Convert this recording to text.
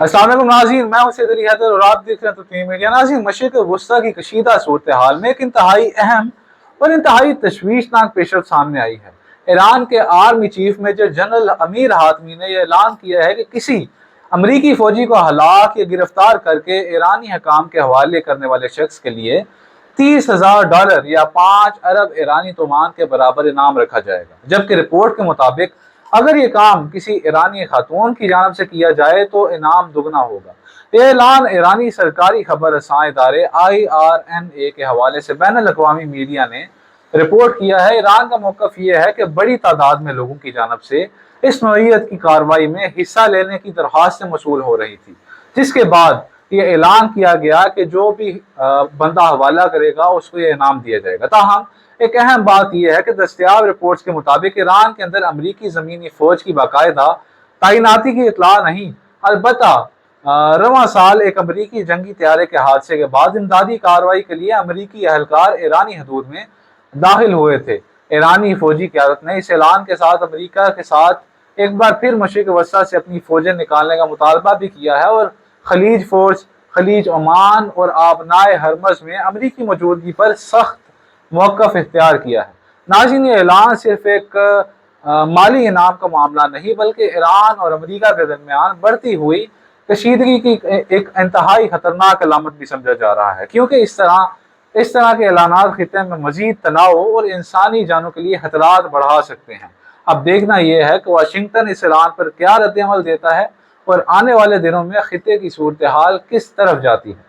السلام علیکم ناظرین، میں ہوں سید علی حیدر اور آپ دیکھ رہے ہیں ترکمین میڈیا۔ ناظرین، مشرق وسطیٰ کی کشیدہ صورتحال میں ایک انتہائی اہم اور انتہائی تشویشناک پیشرفت سامنے آئی ہے۔ ایران کے آرمی چیف میجر جنرل امیر حاتمی نے یہ اعلان کیا ہے کہ کسی امریکی فوجی کو ہلاک یا گرفتار کر کے ایرانی حکام کے حوالے کرنے والے شخص کے لیے $30,000 یا 5 ارب ایرانی تومان کے برابر انعام رکھا جائے گا، جبکہ رپورٹ کے مطابق اگر یہ کام کسی ایرانی خاتون کی جانب سے کیا جائے تو انعام دگنا ہوگا۔ یہ اعلان ایرانی سرکاری خبر رساں ادارے IRNA کے حوالے سے بین الاقوامی میڈیا نے رپورٹ کیا ہے۔ ایران کا موقف یہ ہے کہ بڑی تعداد میں لوگوں کی جانب سے اس نوعیت کی کارروائی میں حصہ لینے کی درخواستیں موصول ہو رہی تھی، جس کے بعد یہ اعلان کیا گیا کہ جو بھی بندہ حوالہ کرے گا اس کو یہ انعام دیا جائے گا۔ تاہم ایک اہم بات یہ ہے کہ دستیاب رپورٹس کے مطابق ایران کے اندر امریکی زمینی فوج کی باقاعدہ تعیناتی کی اطلاع نہیں۔ البتہ رواں سال ایک امریکی جنگی طیارے کے حادثے کے بعد امدادی کارروائی کے لیے امریکی اہلکار ایرانی حدود میں داخل ہوئے تھے۔ ایرانی فوجی قیادت نے اس اعلان کے ساتھ امریکہ کے ساتھ ایک بار پھر مشرق وسطیٰ سے اپنی فوجیں نکالنے کا مطالبہ بھی کیا ہے اور خلیج فورس، خلیج عمان اور آبنائے ہرمز میں امریکی موجودگی پر سخت موقف اختیار کیا ہے۔ ناظرین، یہ اعلان صرف ایک مالی انعام کا معاملہ نہیں بلکہ ایران اور امریکہ کے درمیان بڑھتی ہوئی کشیدگی کی ایک انتہائی خطرناک علامت بھی سمجھا جا رہا ہے، کیونکہ اس طرح کے اعلانات خطے میں مزید تناؤ اور انسانی جانوں کے لیے خطرات بڑھا سکتے ہیں۔ اب دیکھنا یہ ہے کہ واشنگٹن اس اعلان پر کیا رد عمل دیتا ہے اور آنے والے دنوں میں خطے کی صورتحال کس طرف جاتی ہے۔